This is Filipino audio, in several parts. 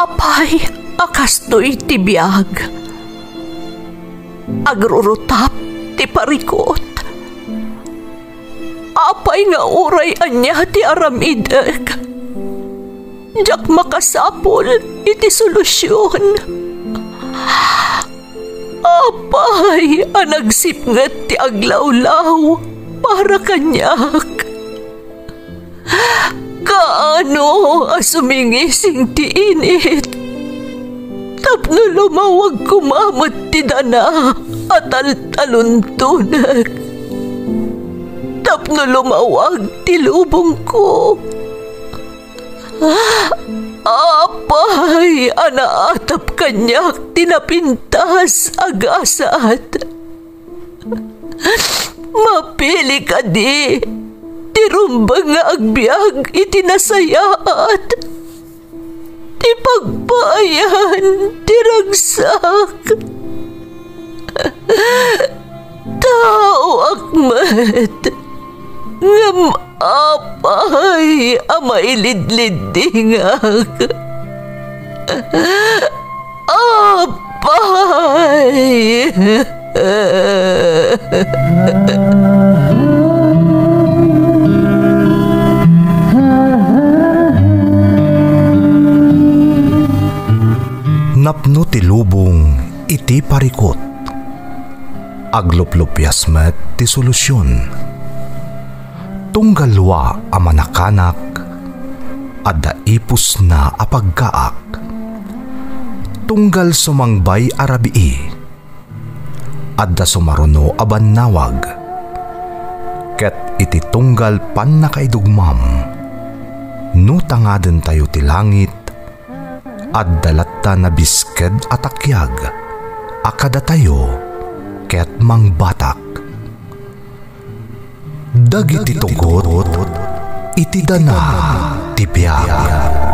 Apay, akastoy ti biyag. Agrurutap ti parikot. Apay nga uray anya ti aramidek. Jak makasapol iti solusyon. Apay, anagsipnget ti aglawlaw para kanyak. Kaano asumingising ti init. Tapno lumawag kumamot ti dana at taluntunak. Tapno lumawag ti lubong ko. Apay, anaatap kanyak tinapintas agasat. Mapili ka di, tirumbang nga agbyag itinasayaat. Ti pagpayan, tiragsak. Tao akmat, ngam apay, amailidlidingak. Apay. Napno ti lubong iti parikot. Agluplupyas met ti solusyon. Tunggalwa a manakanak adda ipus na apagkaak. Tunggal sumangbay arabii adda sumaruno a bannawag. Ket iti tunggal pan nakaidugmam no tangaden tayo ti langit adda latta na bisked atakyag akada tayo ket mangbatak. Dagiti tugot iti dana ti biag.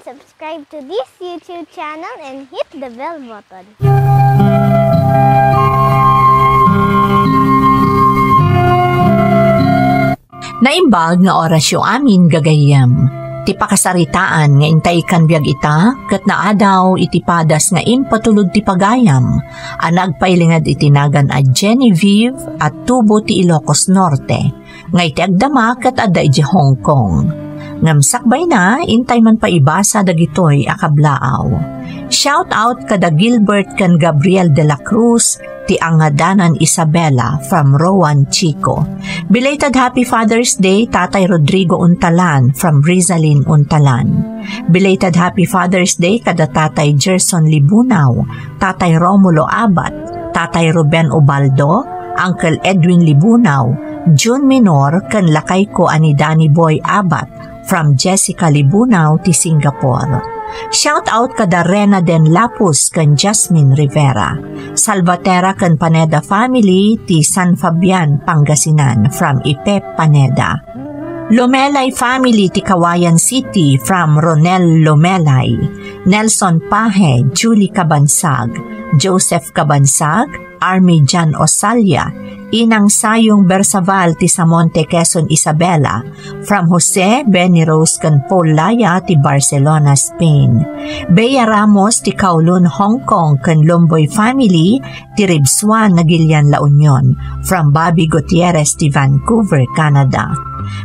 Subscribe to this YouTube channel and hit the bell button. Naimbag nga orasyo amin gagayam. Ti pakasaritaan nga intay kan biag ita, kat naadaw iti padas nga impatulod ti pagayam, anag pailingad itinagan a Genevieve at tubo ti Ilocos Norte, nga iti agdama kat adda iti Hong Kong. Ngamsakbay na, intay man pa ibasa dagitoy akablaaw. Shout out kada Gilbert kan Gabriel de la Cruz, ti angadanan Isabela from Rowan Chico. Belated Happy Father's Day, Tatay Rodrigo Untalan from Rizalin Untalan. Belated Happy Father's Day kada Tatay Gerson Libunaw, Tatay Romulo Abat, Tatay Ruben Ubaldo, Uncle Edwin Libunaw, June Minor kan lakay ko ani Danny Boy Abat, from Jessica Libunaw ti Singapore. Shout out kada Rena Den Lapus kan Jasmine Rivera. Salvatera kan Paneda family ti San Fabian, Pangasinan from Ipe Paneda. Lomelay family ti Kawayan City from Ronel Lomelay. Nelson Pahe, Julie Cabansag, Joseph Cabansag, Army Jan Osalia, Inang Sayong Bersaval ti Samonte, Quezon Isabela, from Jose Benny Rose kan Paul Laya ti Barcelona, Spain. Bea Ramos ti Kowloon, Hong Kong kan Lomboy family ti Ribswan, Nagilian, La Union, from Bobby Gutierrez ti Vancouver, Canada.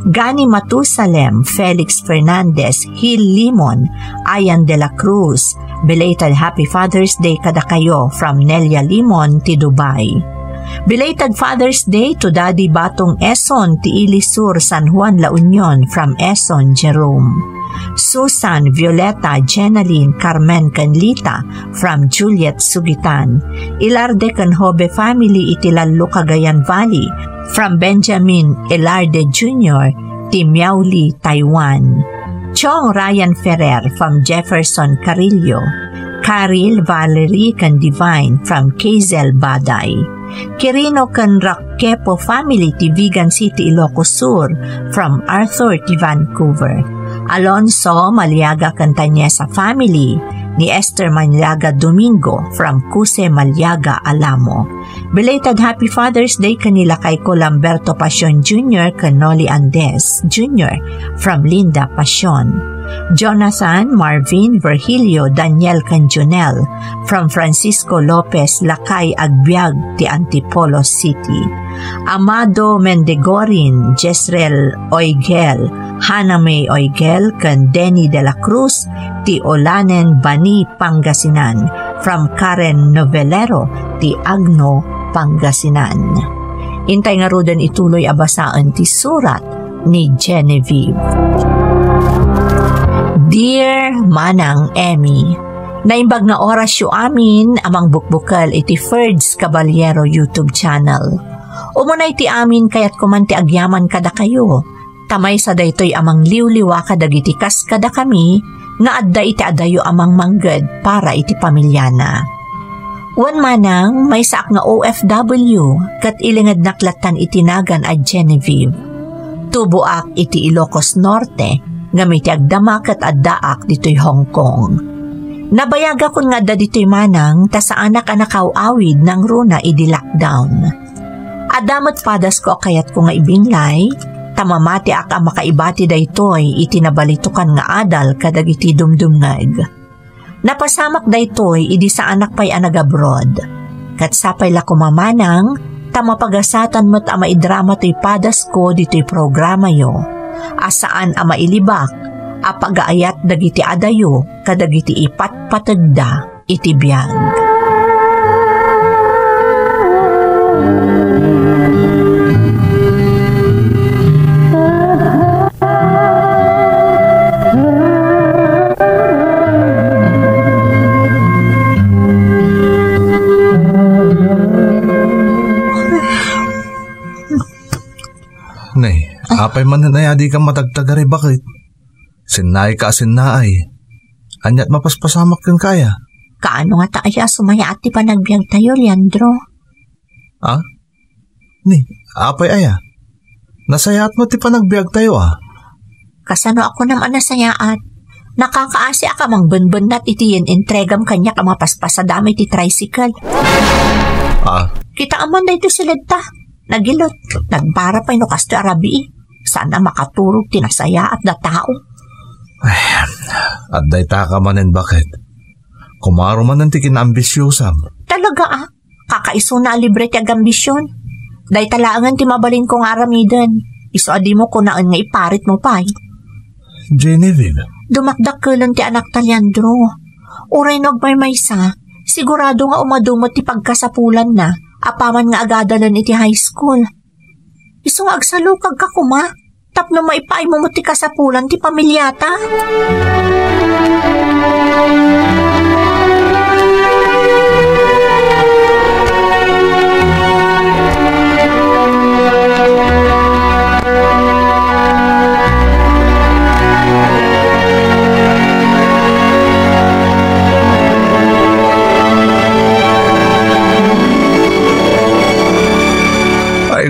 Gani Matusalem, Felix Fernandez, Hill Limon, Ayan de la Cruz. Belated Happy Father's Day kada kayo from Nelia Limon ti Dubai. Belated Father's Day to Daddy Batong Eson ti Ilisur, San Juan, La Union from Eson, Jerome. Susan, Violeta, Jenaline, Carmen Canlita from Juliet, Sugitan. Ilarde Canhobe family iti Lalo, Cagayan Valley from Benjamin Elarde Jr. ti Miauli, Taiwan. Chong Ryan Ferrer from Jefferson Carillo, Karil Valerie kan Divine from Quezal Baday, Quirino kan Raquepo family ti Vigan City, Ilocos Sur from Arthur ti Vancouver, Alonso Maliaga kan Tanyesa family ni Esther Maliaga Domingo from Cuse Maliaga, Alamo. Belated Happy Father's Day kanila kay Colamberto Pasion Jr. Canoli Andes Jr. from Linda Pasion. Jonathan Marvin Virgilio Daniel Canjonel from Francisco Lopez Lakay Agbiag ti Antipolo City. Amado Mendegorin Jezreel Oigel Hana May Oigel kan Denny de la Cruz ti Olanen Bani Pangasinan from Karen Novelero ti Agno Pangasinan. Intay nga rudan ituloy abasaan ti surat ni Genevieve. Dear Manang Emmy, naimbag nga oras yu amin amang bukbukal iti Ferds Caballero YouTube channel. Umunay ti amin kayat kumanti agyaman kada kayo. Tamay sa daytoy amang liwliwa kadagiti kas kada kami nga adda iti adayo amang mangged para iti pamilyana. Wan manang may saak nga OFW kat ilingad naklatan itinagan at Genevieve. Tubuak iti Ilocos Norte nga may tiagdamak at addaak dito'y Hong Kong. Nabayaga kun nga da dito'y manang ta sa anak-anakaw awid ng runa idi lockdown. Adamat padas ko kayat ko nga ibinlay, tamamati ak ang makaibati daytoy itinabalitukan nga adal kadagiti dumdumngag. Napasamak daytoy idi sa anak pay anag-abroad. Kat sapay la kumamanang, tamapagasatan mo't ama idrama to'y padas ko dito'y programa yo. Asaan ama ilibak, apagaayat dagiti adayo, kadagiti ipatpatagda iti biyag. Nay, apay man na di ka matagtagari, bakit? Sinay ka sinay. Anyat mapaspasamak kang kaya. Kaano nga taaya sumaya at panagbiag tayo, Leandro? Ah? Ni, apay aya. Nasayaat mo ti panagbiag tayo Kasano ako naman nasayaat. Nakakaasi ka mang bunbun nat itiyin entregam kanya ka mapaspasa dami ti tricycle. Kita aman na ito silad ta. Nagilot, nagbara pa'y no kasto arabi. Sana makaturog tinasaya at da tao. At day taka manin bakit? Kumaro man nanti kinambisyosam. Talaga kakaiso na libre ti agambisyon. Day talaangan ti mabalin kong aramidan. Iso adi mo kunaan nga iparit mo pa'y. Genevieve. Dumakdak ka lang ti anak ta, Leandro. Uray nagmaymaysa, sigurado nga umadumot ti pagkasapulan na. Apaman nga agadalan iti high school. Iso nga agsalukag ka kuma. Tapno maipaay mo ti kasapulan ti pamilyata.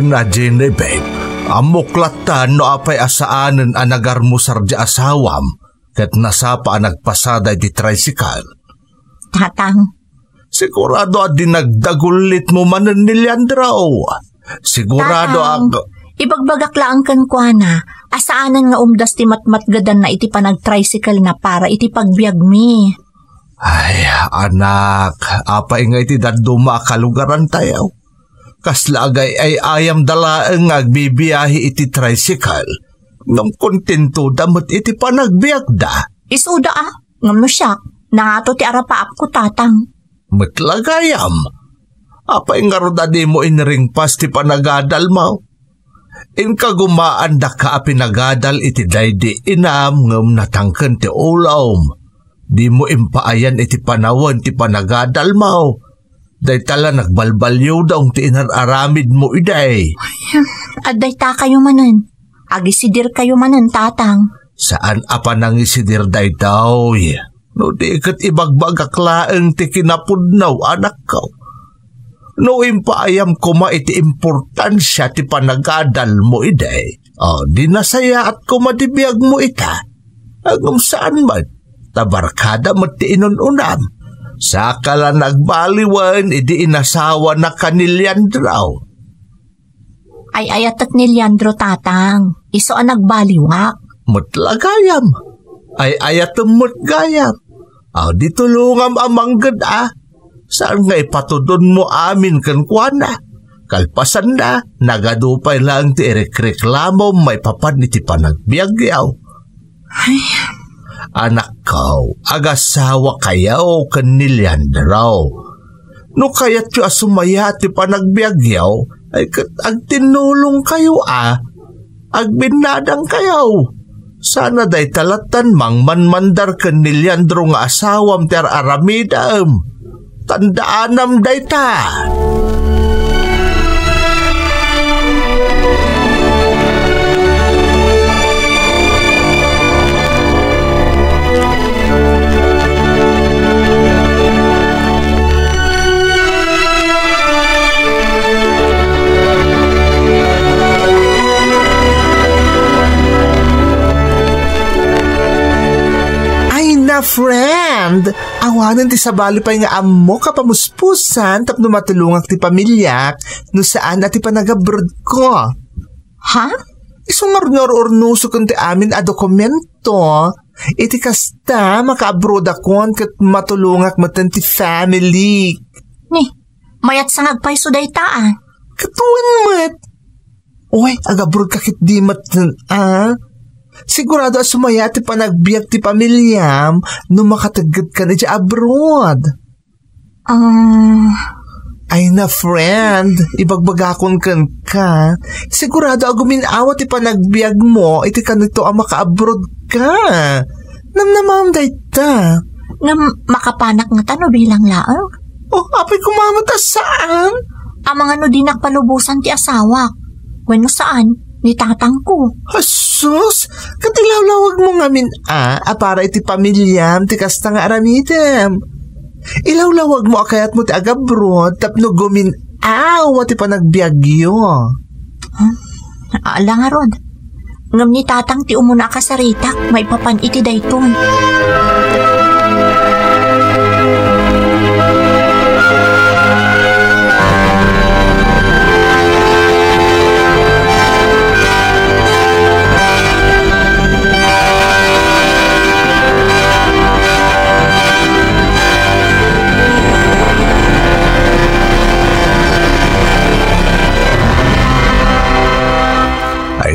Na Genevieve, amuklatan no apay asaanen anagar mo sarja asawam ket nasapa nagpasada di tricycle. Tatang. Sigurado at dinagdagulit mo manen ni Leandro. Sigurado Tatang, ibagbagak lang kan kuana. Asaanan nga umdas ti matmatgadan na iti panag-tricycle na para iti pagbiag mi. Ay, anak, apay nga iti daduma kalugaran tayo. Kaslagay ay ayam dalaeng agbibiyahi iti tricycle. Ngam kontento damot iti panagbiag da. Isuda ngam no siya, nangato ti arapaap ko, tatang. Matlagayam. Apay nga rodadi mo inringpas ti panagadal mo. Inkagumaan da ka pinagadal iti daydi inam ngam natangken ti ulawm. Di mo impaayan iti panawan ti panagadal mo. Day tala nagbalbalyo daw ti inararamid mo iday. Aday ta kayo manan. Agisidir kayo manan, tatang. Saan apa nangisidir daw? No di kat ibagbagaklaan ti kinapudnaw anak ko. No impaayam ko iti importansya ti panagadal mo iday. Di nasaya at kumadibiyag mo ita. Agum saan man, tabarkada mo ti inununam. Sakala nagbaliwan, idi inasawa na kanilyandraw. Ay ayatat ni Leandro tatang, iso ang nagbaliwak. Mutlagayam, ay ayatumot gayam. Di tulungam amang gada. Saan nga ipatudon mo amin kan kuana? Kalpasan na, nagadupay lang ti reklamo may papad ni ti panagbiagyaw. Ay, anak ko, agasawa kayaw kanilyandraw. No kaya't yu asumaya ti panagbiagyaw, ay agtinulong kayo agbinadang kayaw. Sana day talatan mang manmandar kanilyandro nga asawam ter aramidam. Tandaanam day ta. Friend, awanan ti sabali pa nga amo kapamuspusan tapno matulungak ti pamilyak no saan at ti panagabroad ko. ha? Isungar-ngar-ornuso kun ti amin a dokumento. Iti kasta makaabroad akon kat matulungak matan ti family. Ni, mayat sangag pay suday taan. Katuan mat. Uy, agabroad kakit di matan Sigurado sumaya ti panagbiyak ti pamilyam no makatagad ka na di abroad. Ay na friend, ibagbagakon kan ka. Sigurado aguminawa ti panagbiyak mo iti kanito ang makaabroad ka. Namnamam day ta. Nga makapanak nga tano bilang laang. Apay kumamata saan? Ang mga no dinak palubusan ti asawak. Bueno saan? Ni tatang ko. Sus, katilawlawag mo ngamin para iti pamilyam ti kasta nga aramidem. Ilawlawag mo akayat mo ti agabroad tapno guminawa ti panagbiagyo. Aala nga rod. Ngam ni tatang ti umuna ka sa ritak, may papan iti dayton.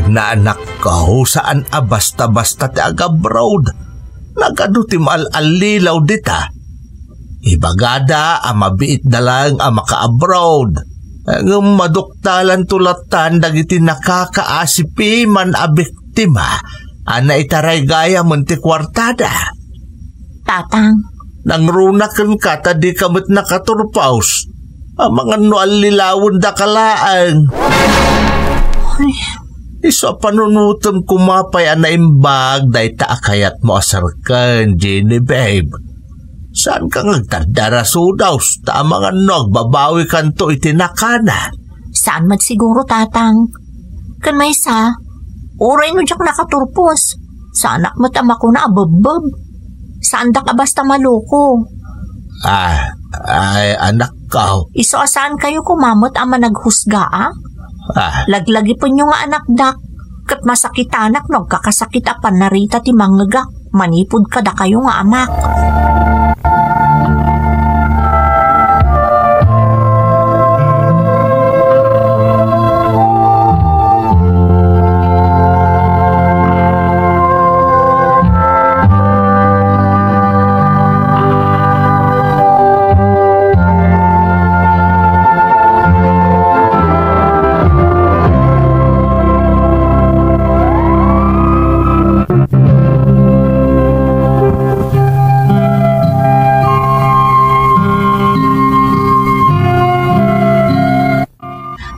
Na anak ko, saan basta-basta ti agabroad? Nagaduti mal-alilaw dita. Ibagada mabiit na lang maka-abroad. Ang maduktalan tulatan dagiti nakakaasipi man biktima. Ana itaray gaya munti kwartada. Tatang. Nangrunakan ka tadi kamot nakaturpaus. Mga noalilawon da kalaang. Ay, Iso panunutom kumapay na imbag dahi taakayat mo asarkan, Jenny babe. Saan ka ngagtadarasudaws? Ta mga nagbabawi kanto itinakana. saan man siguro tatang? Kan may sa, uray no diyak nakaturpos. Sa anak mo tama ko na ababab. Saan da ka basta maluko? Ay anak ko. Iso asaan kayo kumamot ama naghusga Laglagi po nyo nga anak dak. Kat masakit anak no, kakasakit apan narita ti manggagak. Manipod ka da kayo nga amak.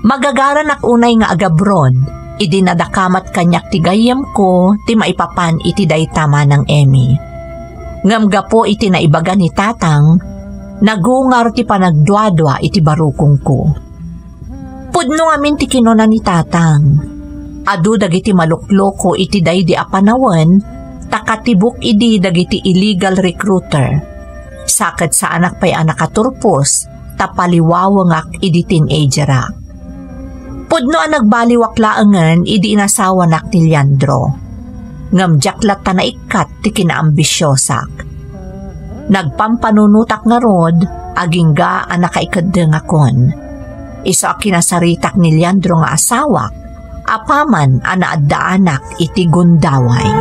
Magagaran ak unay nga agabron, Idi nadakamat kanyak ti gayam ko ti maipapan iti daytama ng Emmy. Ngamga po iti naibaga ni tatang, nagungar ti panagduadwa iti barukong ko. Pudno amin ti kinuna ni tatang. Adu dagiti malukloko iti daydi a panawen, takatibuk idi dagiti illegal recruiter. Sakit sa anak pa'y anakaturpos, tapaliwawangak idi teenager. Pudno ang nagbaliwak laangan idi inasawa nak ni Leandro. Ngamjaklat ta na ikat ti kinaambisyosak. Nagpampanunutak nga rod, agingga ang nakaikadeng akon. Isa kinasaritak ni Leandro nga asawak, apaman ang naadaanak iti gundaway.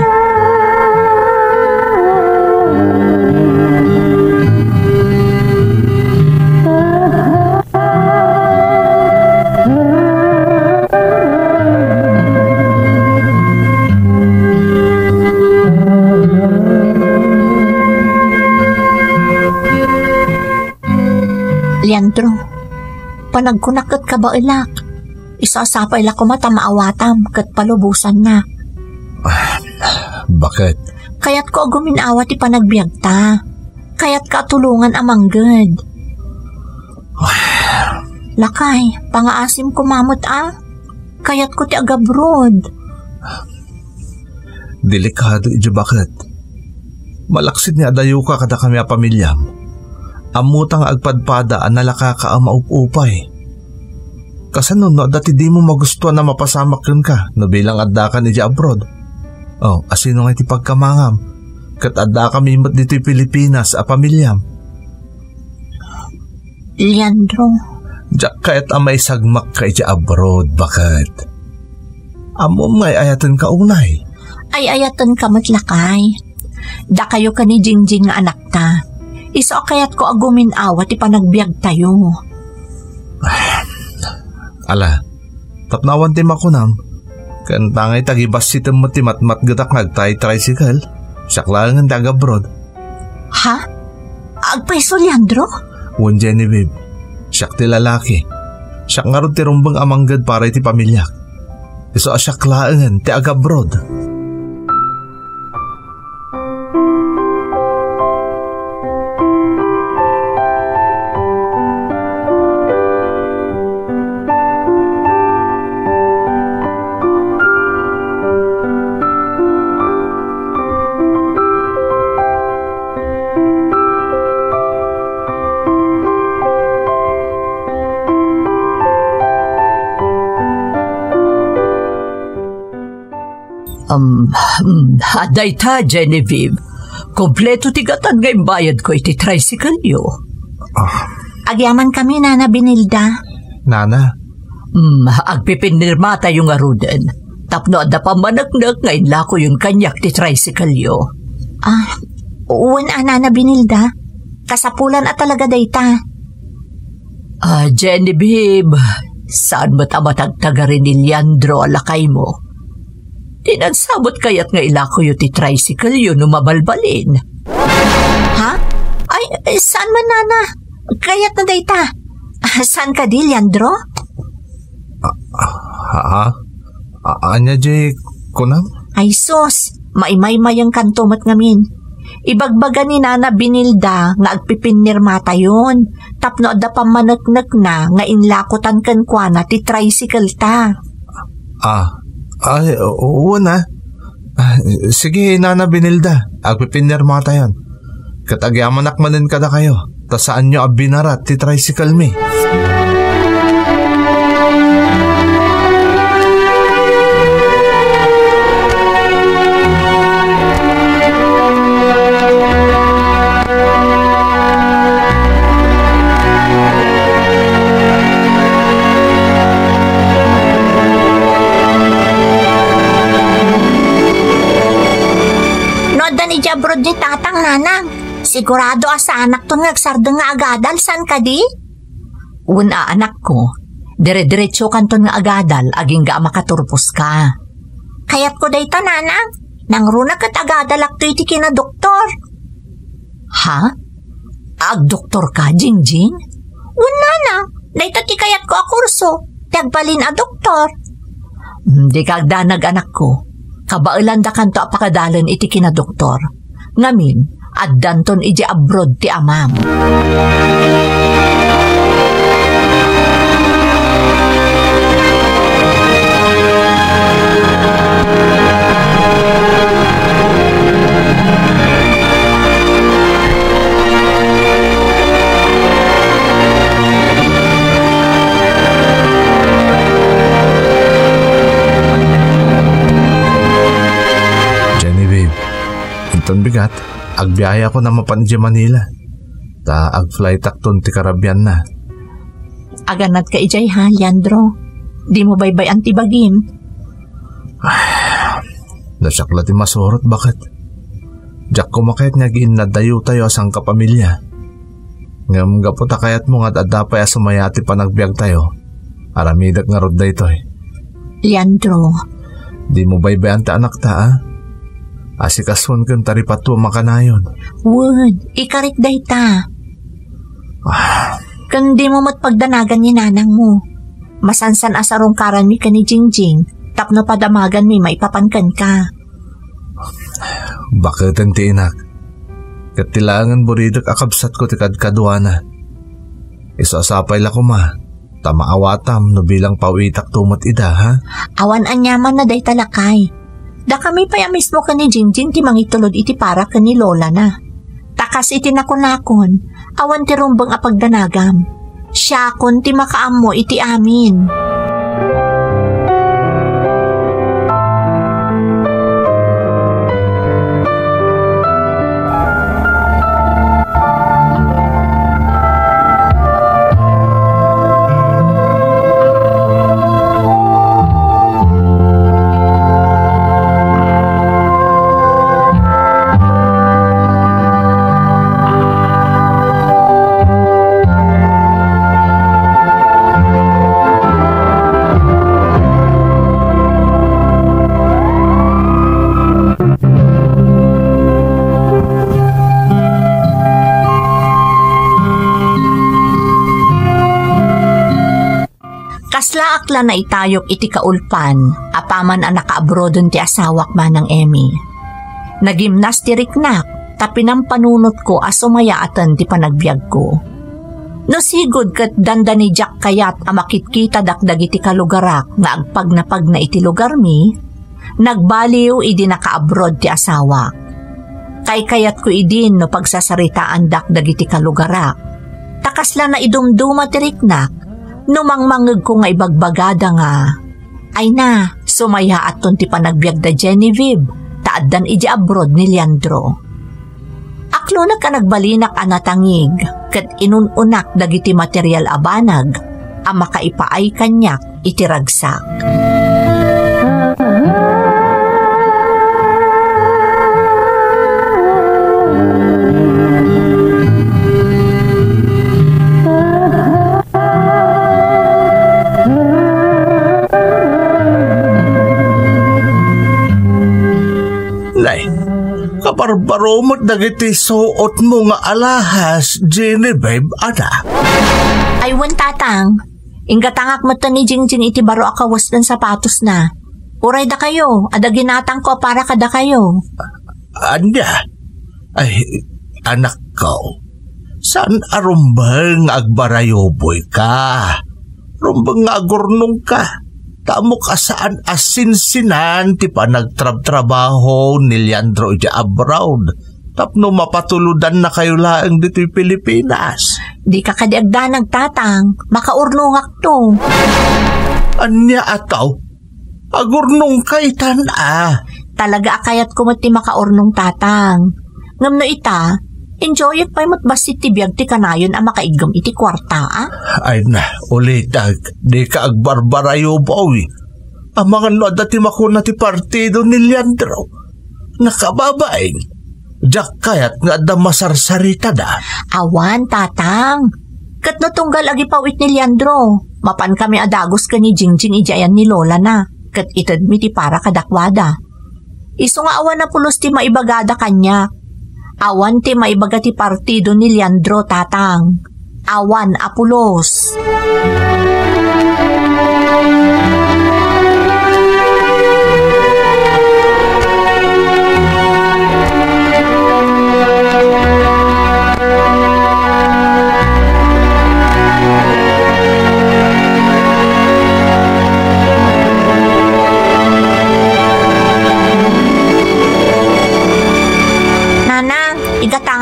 Leandro, panagkunakot ka ba ilak? Isasapay la ko mata maawatam kat palubusan na. Bakit? Kayat ko guminawa ti panagbiag ta. Kayat ka tulungan amangged. Lakay, pangaasim ko mamot Kayat ko ti agabrod. Delikado iti bakit? Malaksid niya dayo ka kada kami a pamilyam. Amutang agpadpada ang nalakaka ang maupupay. Kasanon no, dati di mo magustuhan na mapasamak yun ka no bilang adda ka ni abroad. Asino nga iti pagkamangam. Kat adda kami imot dito'y Pilipinas a pamilyam. Leandro. Diyak kaya't amay sagmak ka iti abroad, bakit? Amo ngay ayatan ka unay. Ay ayatan ka matlakay. Da kayo ka ni Jingjing nga anak ta. Isa kayat ko agumin awat ipanagbiag tayo. Ala, tapnawan ti makunam. Kantangay tagibas si temot ti matmat gatak nagtay tricycle. Saklangan taga abroad. Ha? Agpaiso Leandro? Wan Genevieve, siyak ti lalaki. Siyak nga ron ti rumbang amanggad para iti pamilyak. Iso asaklangan ti aga abroad. Haday ta, Genevieve. Kompleto tigatan ngayong bayad ko iti tricycle yo. Agyaman kami, Nana Binilda. Nana? Agpipinirmata yung aruden. Tapno ada pa managnak ngayon lako yung kanyak ti tricycle yo. Uwan Nana Binilda. Kasapulan at talaga dayta. Genevieve, saan matamatagtaga rin ni Leandro alakay mo? Tinagsabot kayat nga ilako yung ti tricycle yun mabalbalin. Ha? Ay, saan man Nana? Kayat na dayta. Saan ka di, Leandro? Anya di kunam? Ay sos, maimay-mayang kantomat ngamin. Ibagbaga ni Nana Binilda nga agpipinirmata yun. Tapno da pamanagnak na nga inlakotan kankwana ti tricycle ta. Ay, oo na. Sige, Nana Binilda. Agpipinirmata yan. Katagyamanak manin kada kayo. Ta saan nyo abinarat ti tricycle mi? Abroad ni tatang Nanang. Sigurado asa anak to nagsarda nga agadal. San ka di? Una anak ko. Dire-diretso kanton nga agadal aging ga makaturpos ka. Kayat ko dayta Nanang. Nangruna kat agadal akto iti kina doktor. Ha? Ag-doktor ka, Jingjing? Una na. Dayta ti kayat ko a kurso. Tagbalin a doktor. Di kagdanag anak ko. Kabailan da kanto apakadalan iti kinadoktor. Ngamin, addanton iti abroad ti amam. Ton bigat, agbiyaya ko na mapan di Manila. Ta ag-flight akton ti Caribbean na. Aganat ka ijay ha, Leandro. Di mo baybay ang tibagim. Nasakla ti masurot, bakit? Diyak kumakayat nga giinadayo tayo asang kapamilya. Ngam gaputa kayat mo nga adapay asumayati pa nagbiag tayo. Aramidak nga rod da ito eh. Leandro. Di mo baybayan ti anak ta ah? Asikaswan kang taripatu makanayon. Wood, ikarik day ta. Kung di mo matpagdanagan ni nanang mo, masansan asarong karan mi ka ni Jingjing, tapno padamagan mi maipapankan ka. Bakit ang tiinak? Katilangan buridak akabsat ko tikad kaduana. Isasapay la ko ma, tamaawatam no bilang pawitak tumat ida ha? Awan anyaman na day talakay. Da kami pa ya mismo ka ni Jingjing ti mangitulod iti para ka ni Lola na. Takas iti nakon-nakon, awan ti rumbang apagdanagam. Siya kon ti makaammo iti amin. Kasla akla na itayok iti kaulpan, apaman ang nakaabrodon ti asawak manang Emmy. Nagimnas ti riknak, tapi ng panunot ko asumayaatan ti panagbiag ko. No sigod kat danda ni Jack kayat amakitkita dakdag iti kalugarak nga agpagnapag na iti lugar mi, nagbaliw idi nakaabrod ti asawak. Kay kayat ko idin no pagsasaritaan dakdag iti kalugarak. Takasla na idumduma ti riknak, numangmangeg ko nga ibagbagada nga. Ay na, sumaya aton ti panagbiag da Genevieve, taaddan iji abroad ni Leandro. Aklo na ka nagbalinak anatangig, kat inununak dagiti material abanag, ang makaipaay kanyak iti ragsak. Kabarbaro mo't dagiti suot mo nga alahas, Genevieve, ada? Ay, wan tatang. Ingatangak mo ni Jingjing iti baro akawas ng sapatos na. Uray da kayo, ada ginatang ko para kada kayo. Anya? Ay, anak ko, saan arumbang agbarayoboy ka? Rumbang nga agurnong ka? Tamo ka saan asinsinan ti panagtrab-trabaho ni Leandro iti abroad. Tapno mapatuludan na kayo laang dito Pilipinas. Di ka kadiagda nagtatang, makaurnungak to. Anya ataw? Agurnong ka itan Talaga akayat ko mati makaurnong tatang. Ngam no ita, enjoy it pa'y matbasit ti biyag ti kanayon ang makaigam iti kwarta Ay na, ulitag, di ka agbarbarayo boy. Ang mga noda ti makuna ti partido ni Leandro. Nakababaing, jak kayat nga da masarsarita da. Awan, tatang. Kat no tunggal agi pawit ni Leandro. Mapan kami adagos ka ni Jingjing ijayan ni Lola na. Kat itad mi ti para kadakwada. Iso nga awan na pulos ti maibagada kanya. Awan ti maibaga ti partido ni Leandro, tatang. Awan apulos.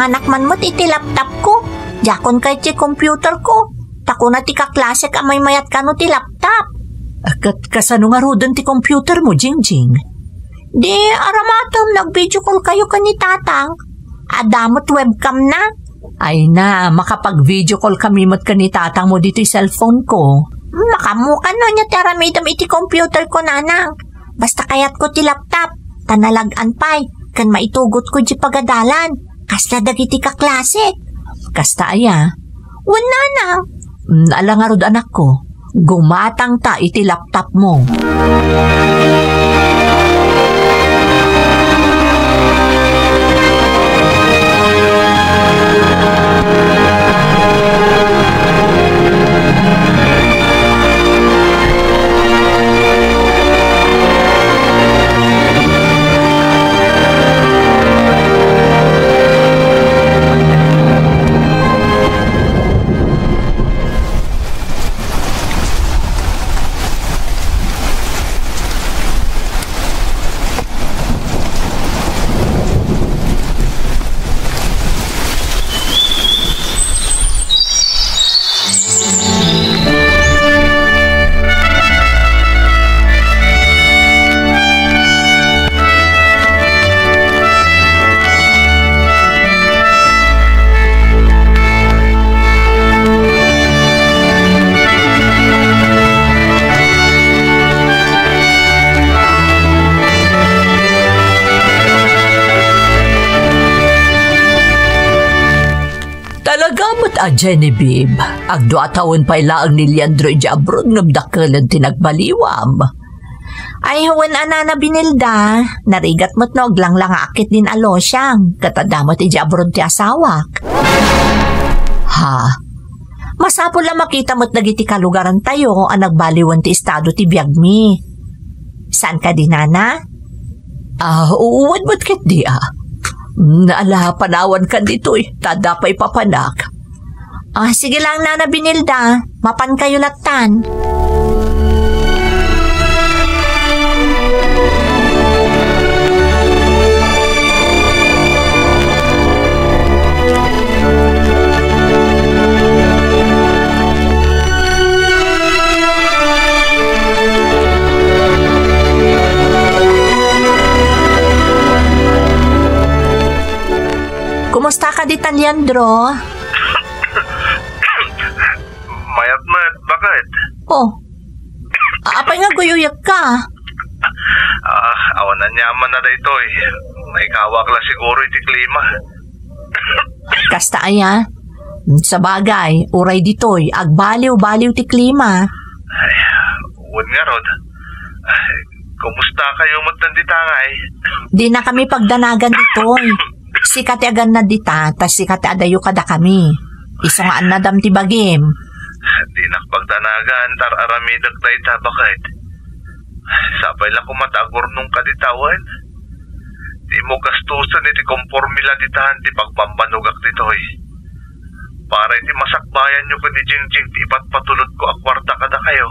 anak man mo't iti laptop ko. Jakon kay ti computer ko. Tako na ti kaklase ka may mayat ka no ti laptop. Kasano nga rodon ti computer mo, Jingjing? Di, aramatom, nag-video call kayo ka ni tatang. Adamot webcam na. Ay na, makapag-video call kami mo't ka ni tatang mo dito yung cellphone ko. Makamuka no niya teramidam iti computer ko, nanang. Basta kayat ko ti laptop. Tanalagan pa'y, kan maitugot ko di pagadalan. Kasla dagiti kaklase. Kasta aya? Wala na. Alangarod anak ko, gumatang ta iti laptop mo. Genevieve, agdo atawon pa ilaang ni Leandro Jabrod ngabdakalan tinagbaliwam. Ay huwan na binilda, narigat mo't no lang akit din alosyang, katadamot ti Jabrod ti asawak. Ha? Masapol lang makita mo't nagiti kalugaran tayo ang nagbaliwan ti estado ti biyagmi. Saan ka din, nana? Uwad mo't kit di Naala panawan ka dito tadapay papanak. Sige lang, Nana Binilda. Mapan kayo latan. Kumusta ka di, Leandro? Mayat, bakit? Apay nga guyuyak ka? Awan na nyaman na dito May kawak lang siguro iti klima. Kasta aya, sa bagay, uray ditoy, agbaliw-baliw ti klima. Ay, uwan nga rod. Kumusta kayo matanditangay? Di na kami pagdanagan ditoy. Sikati agan na dita, tas sikati adayo kada kami. Isungaan na dam ti bagim. Di nakpagdanagan, tar-aramidag tayo tabakit. Sabay lang kumatagor nung kaditawan. Di mo gastusan iti kompormila ditahan ti pagpambanugak ditoy. Para iti masakbayan nyo ko ni Jingjing ti ipatpatulot ko akwarta kada kayo.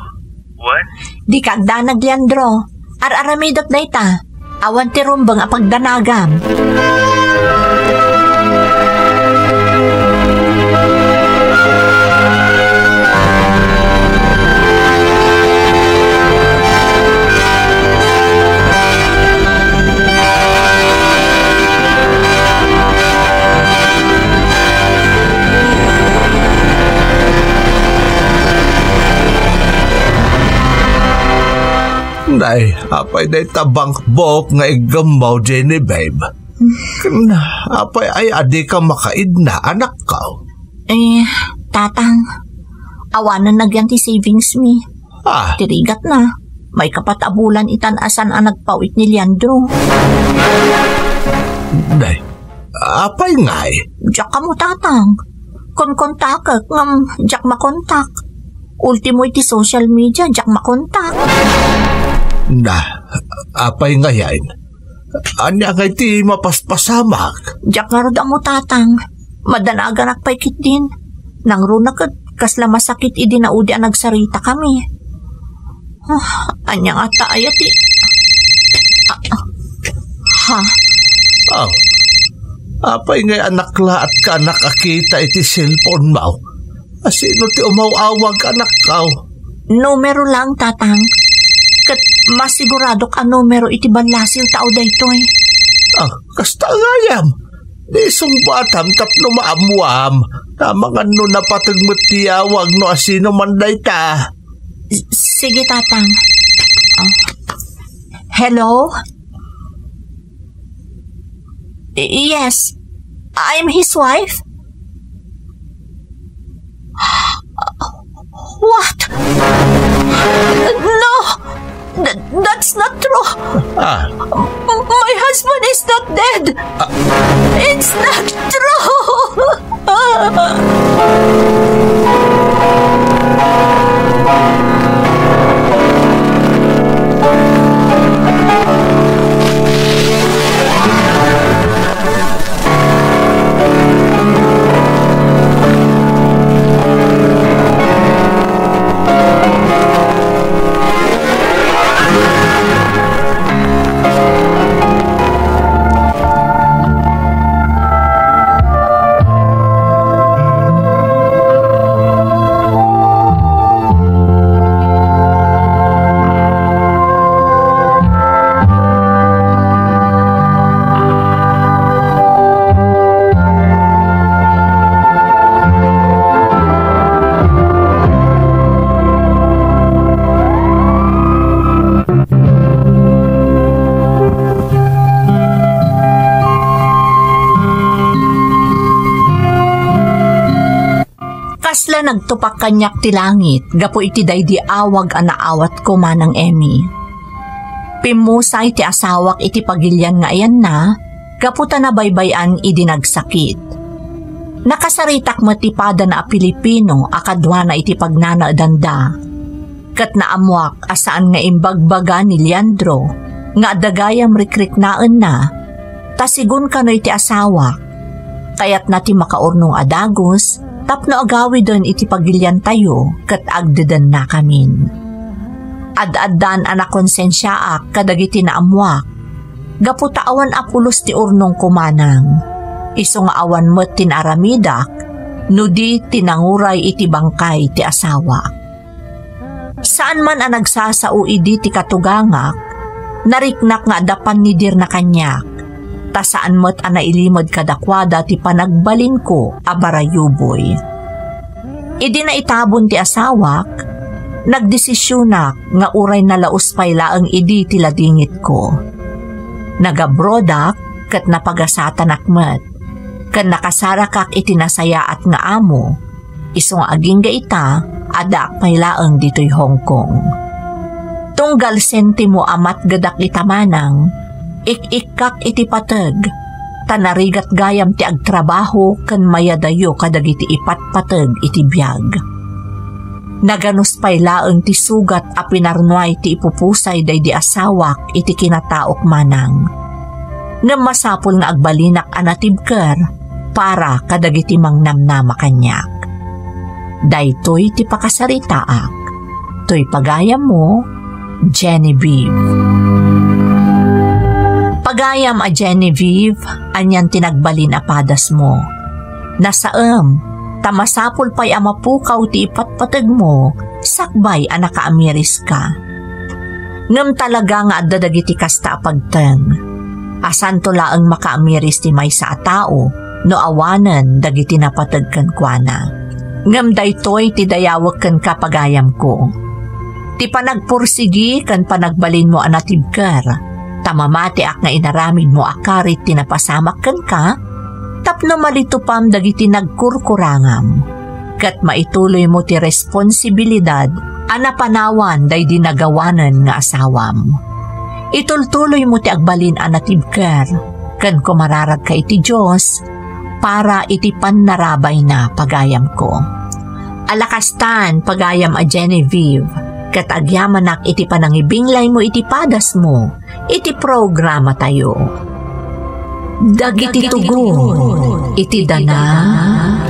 Wan? Di kagdanag, Leandro. Ar-aramidag na ita. Awan ti rumbang apagdanagam. Day, apay day tabangkbok nga igambaw, Genevieve. Apay ay adi ka makaid na anak ka. Tatang, awanan nagyan ti savings mi. Tirigat na. May kapatabulan itanasan ang nagpawit ni Leandro. Day, apay ngay? Diyak ka mo, tatang. Konkontak ngam, diyak makontak. Ultimo iti social media, diyak makontak. Apay ngayon. Anya ngay ti mapaspasamak. Diyak nga rod mo, tatang. Madanagan akpaykit din. Nang runak kasla masakit idi na udi ang nagsarita kami. Anya nga taaya ti. Apay ngay anakla at kanak akita iti cellphone mo. Asino ti umawawag anak kao? Numero lang, tatang. Kat masigurado ka numero iti banlasiw tao daytoy. Kasta ngayam. Di sungbatam tapno maamuam. Tamang ano na patagmatiyawag no asino man dayta. Sige, tatang. Hello? Yes, I'm his wife. What? No, that's not true. My husband is not dead. It's not true. Kasla nagtupak kanyak ti langit, gapo iti daydi awag anaawat ko manang Emmy. Pimusay ti asawak iti pagilyan nga ayan na, gapo ta na baybayan idi nagsakit. Nakasaritak matipada na a Pilipino akadwa na iti pagnanaadanda. Kat naamuak asaan nga imbagbaga ni Leandro, nga adagayam rikriknaan na, tasigun ka no iti asawak, kayat na ti makaurnong adagos, tapno agawi doon iti pagilyan tayo kat agdadan na kamin. Ad-addan anak konsensyaak kadagiti na amuak. Gaputa awan apulos ti urnong kumanang. Iso nga awan met tinaramidak, nudi tinanguray iti bangkay ti asawa. Saan man ang nagsasao idi ti katugangak, nariknak nga dapan ni dir na kanyak. Ta saan mo't anailimod kadakwada ti panagbalin ko abarayuboy. Idi na itabon ti asawak, nagdesisyonak nga uray na laos pay laang idi ti ladingit ko. Nagabrodak kat napagasatan akmet, kan nakasarakak iti nasayaat nga amo, isong aging gaita adak pay laang dito'y Hong Kong. Tunggal sentimo amat gadak itamanang, ik-ikkak iti pateg, tanarigat gayam ti agtrabaho kan mayadayo kadagiti ipatpateg iti biyag. Naganus pay laeng ti sugat a pinarnuay ti ipupusay daydi asawak iti kinataok manang. Ngem masapul nga agbalinak anatibker para kadagiti mangnamnama kanyak. Daytoy ti pakasaritaak, toy pagayam mo, Genevieve. Pagayam a Genevieve, anyan tinagbalin apadas mo. Nasaem, tamasapul pa'y amapukaw ti ipatpatag mo, sakbay anakaamiris ka. Ngem talaga nga adadagiti kasta apagten. Asan to laang makaamiris ti may sa tao, no awanan dagiti napatag kan kuana. Ngem daytoy ti dayawag kan kapagayam ko. Ti panagpursigi kan panagbalin mo anatibker, tamamati ak nga inaramid mo akarit tinapasamak kan ka, tapno malitupam dagiti nagkurkurangam. Kat maituloy mo ti responsibilidad anapanawan day dinagawanan nga asawam. Itultuloy mo ti agbalin anatibker, kan kumararag ka iti Diyos, para iti pannarabay na pagayam ko. Alakastan pagayam a Genevieve, kat agyamanak iti panangibinglay mo iti padas mo, iti programa tayo. Dagiti tugon, iti dana,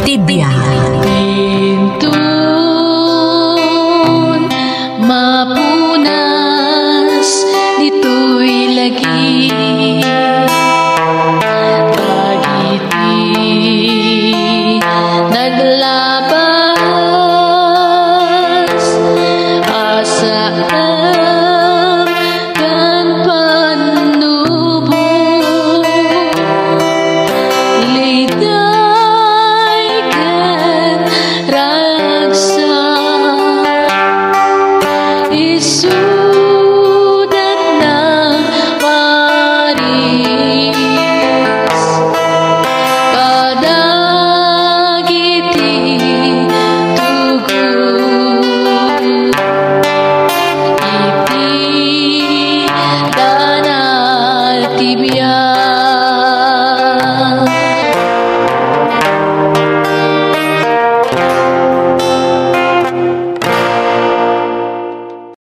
tibiyay. Pintun, mapuna.